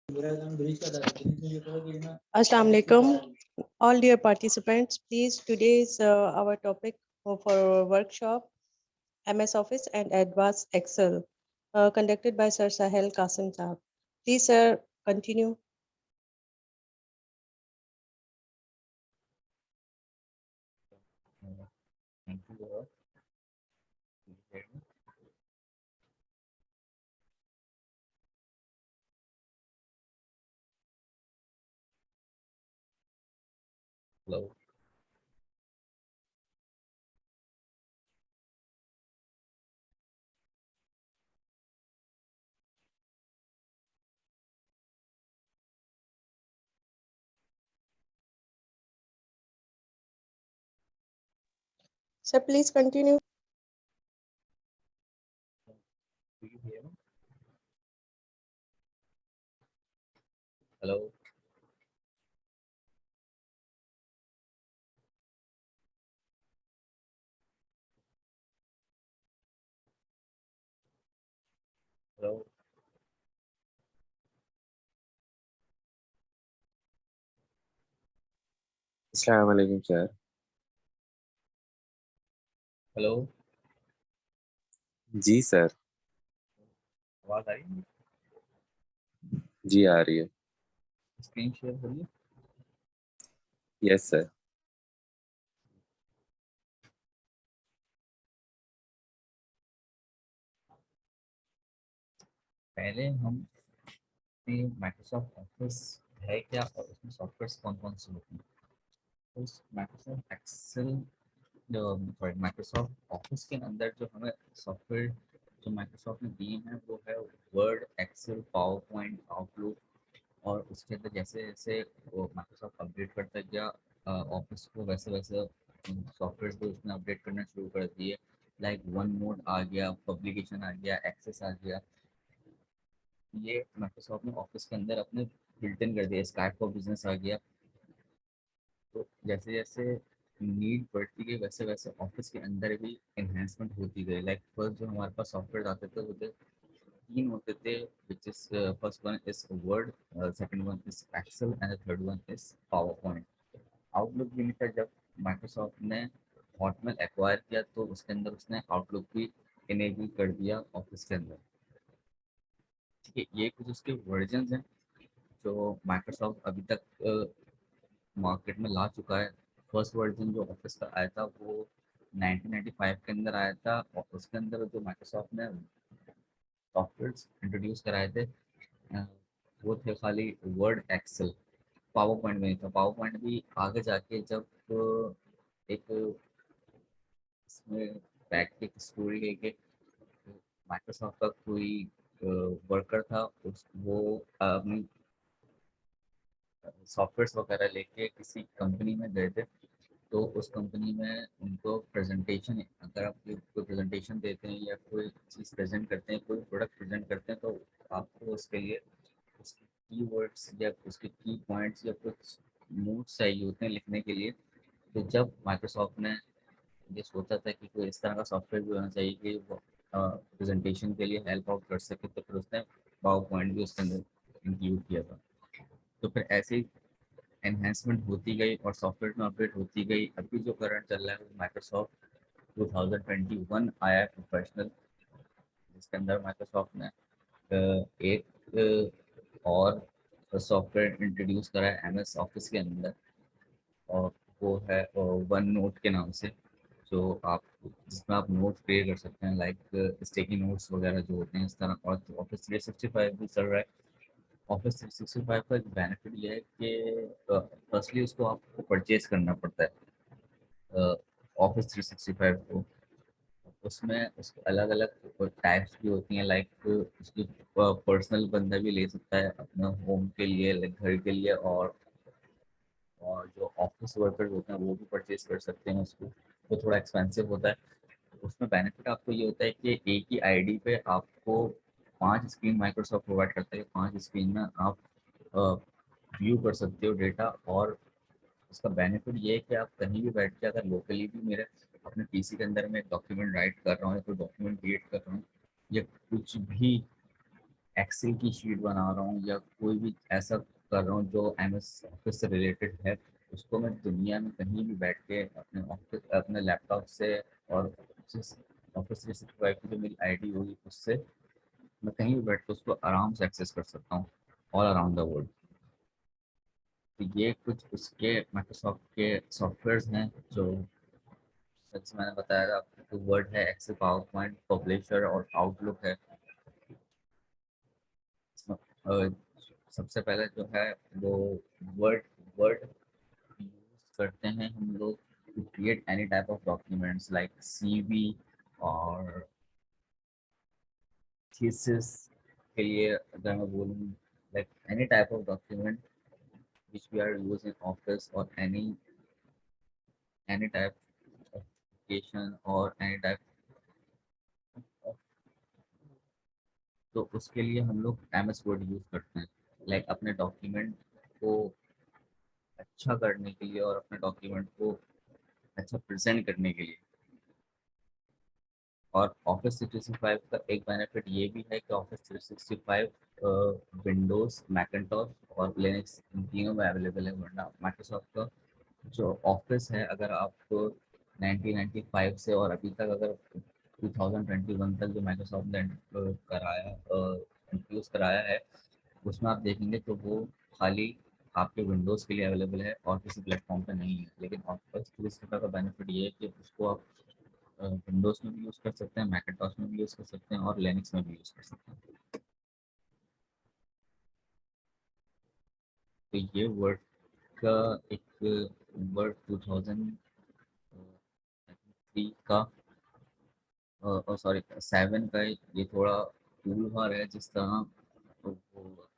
Assalamu alaikum, all dear participants. Please, today's our topic for our workshop, MS Office and Advanced Excel, conducted by Sir Sahel Qasim Saab. Please, sir, continue. Thank you, Laura. Can you hear me? Hello. Sir, please continue. Do you hear me? Hello. Hello. अस्सलाम वालेकुम sir. Hello. जी sir. आवाज आ रही है? जी आ रही है। Screen share करिए। Yes sir. पहले हम माइक्रोसॉफ्ट ऑफिस है क्या और उसमें सॉफ्टवेयर कौन कौन से होते हैं। तो उस माइक्रोसॉफ्ट एक्सेल जो सॉरी माइक्रोसॉफ्ट ऑफिस के अंदर जो हमें सॉफ्टवेयर जो माइक्रोसॉफ्ट ने दिए हैं वो है Word, Excel, PowerPoint, Outlook. और उसके अंदर जैसे जैसे वो माइक्रोसॉफ्ट अपडेट करता गया ऑफिस को, वैसे वैसे सॉफ्टवेयर भी उसने अपडेट करना शुरू कर दिए। लाइक वन नोट आ गया, पब्लिकेशन आ गया, एक्सेस आ गया। ये माइक्रोसॉफ्ट ने ऑफिस के अंदर अपने बिल्ट इन कर दिया। स्काइप फॉर बिजनेस आ गया। तो जैसे जैसे नीड बढ़ती गई वैसे वैसे ऑफिस के अंदर भी एनहेंसमेंट होती गई। लाइक फर्स्ट जो हमारे पास सॉफ्टवेयर आते थे वो थे तीन होते थे, which is first one is Word, second one is Excel and the third one is PowerPoint. Outlook भी नहीं था। जब माइक्रोसॉफ्ट ने हॉटमेल एक्वायर किया तो उसके अंदर उसने आउटलुक भी इनेबल कर दिया ऑफिस के अंदर। ठीक है, ये कुछ उसके वर्जन हैं जो माइक्रोसॉफ्ट अभी तक मार्केट में ला चुका है। फर्स्ट वर्जन जो ऑफिस का आया था वो 1995 के अंदर आया था और उसके अंदर जो माइक्रोसॉफ्ट ने सॉफ्टवेयर इंट्रोड्यूस कराए थे अ, वो थे खाली वर्ड, एक्सेल। पावर पॉइंट में नहीं था। पावर पॉइंट भी आगे जाके जब एक इसमें बैक की एक स्टोरी है कि माइक्रोसॉफ्ट का कोई वर्कर था, उस वो अपनी सॉफ्टवेयर वगैरह लेके किसी कंपनी में गए थे। तो उस कंपनी में उनको प्रेजेंटेशन, अगर आप कोई प्रेजेंटेशन देते हैं या कोई चीज़ प्रेजेंट करते हैं, कोई प्रोडक्ट प्रेजेंट करते हैं, तो आपको उसके लिए उसके कीवर्ड्स या उसके की पॉइंट्स या कुछ नोट्स चाहिए होते हैं लिखने के लिए। तो जब माइक्रोसॉफ्ट ने ये सोचा था कि कोई इस तरह का सॉफ्टवेयर भी होना चाहिए कि वो प्रेजेंटेशन के लिए हेल्प आउट कर सके, तो फिर उसने पावर पॉइंट भी उसके अंदर इंक्लूड किया था। तो फिर ऐसे ही एनहेंसमेंट होती गई और सॉफ्टवेयर में अपडेट होती गई। अभी जो करंट चल रहा है वो माइक्रोसॉफ्ट 2021 आया है प्रोफेशनल, जिसके अंदर माइक्रोसॉफ्ट ने एक और सॉफ्टवेयर इंट्रोड्यूस करा है एमएस ऑफिस के अंदर। और वो है वन नोट के नाम से, जो आप जिसमें आप नोट क्रिएट कर सकते हैं, लाइक स्टिकी नोट्स वगैरह जो होते हैं इस तरह। और ऑफिस 365 भी चल रहा है। ऑफिस 365 का एक बेनिफिट ये है कि फर्स्टली उसको आपको परचेज करना पड़ता है ऑफिस 365 को। उसमें उसके अलग अलग टाइप्स भी होती हैं। लाइक उसकी पर्सनल बंदा भी ले सकता है अपना होम के लिए, लाइक घर के लिए। और जो ऑफिस वर्कर्स होते हैं वो भी परचेज कर सकते हैं उसको। वो थोड़ा एक्सपेंसिव होता है। उसमें बेनिफिट आपको ये होता है कि एक ही आईडी पे आपको 5 स्क्रीन माइक्रोसॉफ्ट प्रोवाइड करता है। 5 स्क्रीन में आप व्यू कर सकते हो डेटा। और उसका बेनिफिट ये है कि आप कहीं भी बैठ के, अगर लोकली भी मेरे अपने पीसी के अंदर मैं डॉक्यूमेंट राइट कर रहा हूँ या कोई डॉक्यूमेंट क्रिएट कर रहा हूँ या कुछ भी एक्सेल की शीट बना रहा हूँ या कोई भी ऐसा कर रहा हूँ जो एमएस ऑफिस से रिलेटेड है, उसको मैं दुनिया में कहीं भी बैठ के अपने ऑफिस अपने लैपटॉप से और ऑफिस 365 की जो मेरी आईडी होगी उससे मैं कहीं भी बैठ के उसको आराम से एक्सेस कर सकता हूँ ऑल अराउंड द वर्ल्ड। तो ये कुछ उसके माइक्रोसॉफ्ट के सॉफ्टवेयर्स हैं जो जैसे मैंने बताया था आपको, वर्ड है, एक्सेल, पावर पॉइंट, पब्लिशर और आउटलुक है। अ, सबसे पहले जो है वो वर्ड वर्ड यूज करते हैं हम लोग to create any type of documents like CV और थीसिस के लिए अगर मैं बोलूँ, like any type of document which we are using in office or any type of application or any type of, तो उसके लिए हम लोग एमएस वर्ड यूज करते हैं, लाइक अपने डॉक्यूमेंट को अच्छा करने के लिए और अपने डॉक्यूमेंट को अच्छा प्रेजेंट करने के लिए। और ऑफिस 365 का एक बेनिफिट ये भी है कि ऑफिस 365 विंडोज, मैकिन्टॉश और लिनक्स इन तीनों में अवेलेबल है, वरना माइक्रोसॉफ्ट का जो ऑफिस है अगर आप 1995 से और अभी तक अगर 2021 तक जो माइक्रोसॉफ्ट ने कराया इंट्रोड्यूस कराया है, उसमें आप देखेंगे तो वो खाली आपके विंडोज़ के लिए अवेलेबल है और किसी प्लेटफॉर्म पे नहीं है। लेकिन ऑफिस 365 का बेनिफिट ये है कि उसको आप विंडोज़ में भी यूज़ कर सकते हैं, मैकिन्टॉश में भी यूज़ कर सकते हैं और लिनक्स में भी यूज़ कर सकते हैं। तो ये वर्ड का एक वर्ड 2003 का और सॉरी 7 का ये थोड़ा टूल बार है, जिस तरह तो वो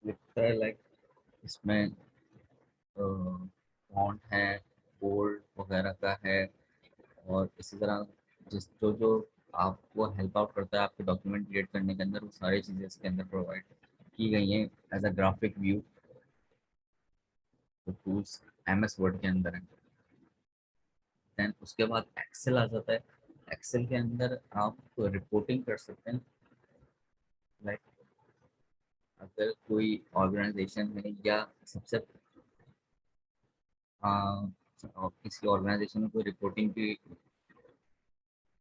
लिखता है, लाइक इसमें फॉन्ट है, बोल्ड वगैरह का है। और इसी तरह जिस जो जो आपको हेल्प आउट करता है आपके डॉक्यूमेंट क्रिएट करने के अंदर, वो सारी चीज़ें इसके अंदर प्रोवाइड की गई हैं एज अ ग्राफिक व्यू। तो टूल्स एमएस वर्ड के अंदर है। देन उसके बाद एक्सेल आ जाता है। एक्सेल के अंदर आप रिपोर्टिंग कर सकते हैं, लाइक अगर कोई ऑर्गेनाइजेशन है या सबसे किसी ऑर्गेनाइजेशन में कोई रिपोर्टिंग की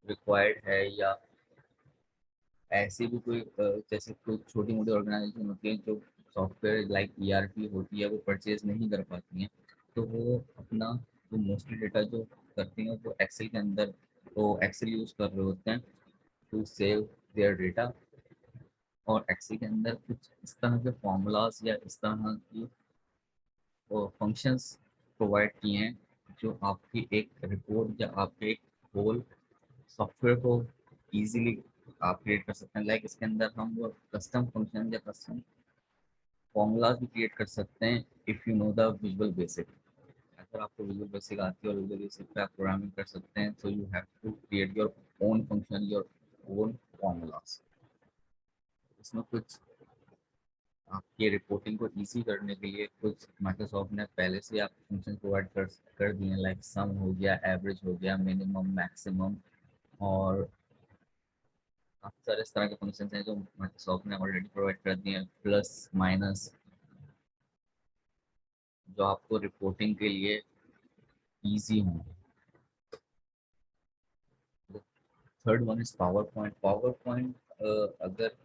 रिक्वायर्ड है या ऐसी भी कोई जैसे कोई छोटी मोटी ऑर्गेनाइजेशन होती है जो सॉफ्टवेयर लाइक ईआरपी होती है वो परचेज नहीं कर पाती हैं, तो वो अपना जो मोस्टली डेटा जो करती हैं वो एक्सेल के अंदर वो एक्सेल यूज़ कर रहे होते हैं टू सेव देयर डेटा। और एक्सेल के अंदर कुछ इस तरह के फॉर्मूलाज या इस तरह की फंक्शंस प्रोवाइड किए हैं जो आपकी एक रिपोर्ट या आपके एक होल सॉफ्टवेयर को इजीली आप क्रिएट कर सकते हैं। लाइक इसके अंदर हम वो कस्टम फंक्शन या कस्टम फॉर्मूलाज भी क्रिएट कर सकते हैं if you know the visual basic. अगर आपको विजुअल बेसिक आती है और विजुअल बेसिक पे आप प्रोग्रामिंग कर सकते हैं, so you have to create your own function, your own formulas. इसमें कुछ आपकी रिपोर्टिंग को इजी करने के लिए कुछ माइक्रोसॉफ्ट ने पहले से आप फंक्शन प्रोवाइड कर दिए हैं, लाइक सम हो गया, एवरेज हो गया, मिनिमम, मैक्सिमम और काफ़ी सारे इस तरह के फंक्शन हैं जो माइक्रोसॉफ्ट ने ऑलरेडी प्रोवाइड कर दिए हैं, प्लस माइनस, जो आपको रिपोर्टिंग के लिए इजी होंगे। Third one is power point. Power point अगर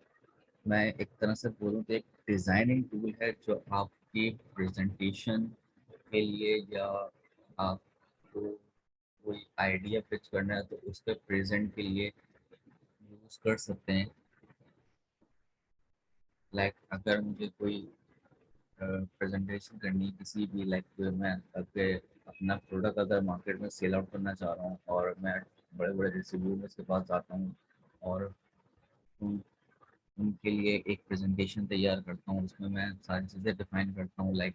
मैं एक तरह से बोलूँ तो एक डिज़ाइनिंग टूल है जो आपकी प्रेजेंटेशन के लिए या आपको कोई आइडिया पिच करना है तो उसके प्रेजेंट के लिए यूज़ कर सकते हैं। लाइक अगर मुझे कोई प्रेजेंटेशन करनी है किसी भी, लाइक मैं अगर अपना प्रोडक्ट अगर मार्केट में सेल आउट करना चाह रहा हूँ और मैं बड़े बड़े डिस्ट्रीब्यूटर्स के पास जाता हूँ और उन उनके लिए एक प्रेजेंटेशन तैयार करता हूँ, उसमें मैं सारी चीज़ें डिफाइन करता हूँ, लाइक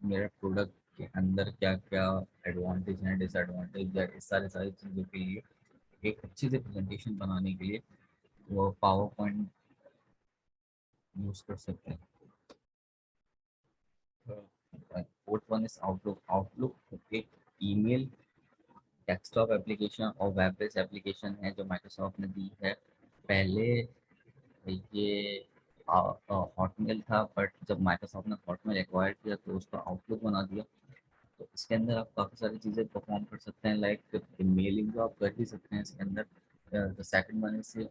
मेरे प्रोडक्ट के अंदर क्या क्या एडवांटेज हैं, डिसएडवांटेज, या इस सारी चीज़ों के लिए एक अच्छी सी प्रेजेंटेशन बनाने के लिए वो पावर पॉइंट यूज़ कर सकते हैं। Fourth one is outlook. Outlook एक ईमेल डेस्कटॉप एप्लीकेशन और वेब बेस्ड एप्लीकेशन है जो माइक्रोसॉफ्ट ने दी है। पहले ये हॉटमेल था, बट जब माइक्रोसॉफ्ट ने हॉटमेल एक्वायर किया तो उसका आउटलुक बना दिया। तो इसके अंदर आप काफ़ी सारी चीज़ें परफॉर्म कर सकते हैं, लाइक मेलिंग जो आप कर ही सकते हैं इसके अंदर। The second one is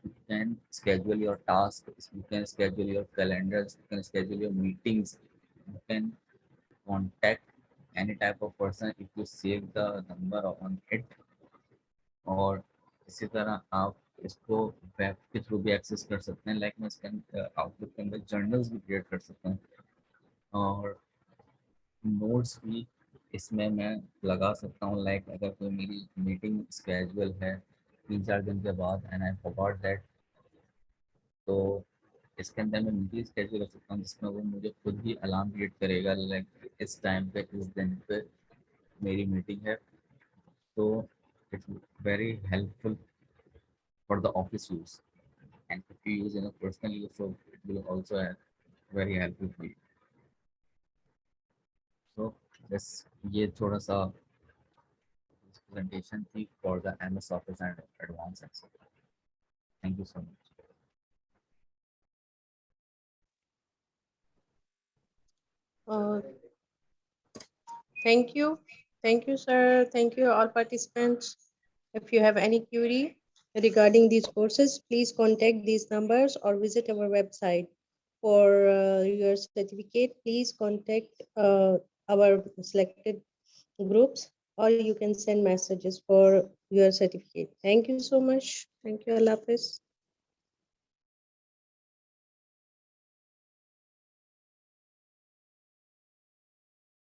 you can schedule your tasks, you can schedule your calendars, you can schedule your meetings, you can contact any type of person if you save the number on it। और इसी तरह आप इसको web के through भी access कर सकते हैं, लाइक मैं इसके आउटलुक के अंदर जर्नल्स भी क्रिएट कर सकता हूँ, और नोट्स भी इसमें मैं लगा सकता हूँ। लाइक अगर कोई मेरी मीटिंग स्केजुअल है 3-4 दिन के बाद एंड आई फॉरगॉट दैट, तो इसके अंदर मैं मीटिंग स्केजुअल कर सकता हूँ जिसमें वो मुझे खुद ही अलार्म क्रिएट करेगा, लाइक इस टाइम पे इस दिन पे मेरी मीटिंग है। तो it's very helpful for the office use, and if you use in a personal use, so it will also very helpful for you। So this ये थोड़ा सा presentation थी for the MS Office and Advanced Excel। Thank you so much। Uh, Thank you. Thank you, sir. Thank you, all participants. If you have any query regarding these courses, please contact these numbers or visit our website. For your certificate, please contact our selected groups, or you can send messages for your certificate. Thank you so much. Thank you, Allah Hafiz.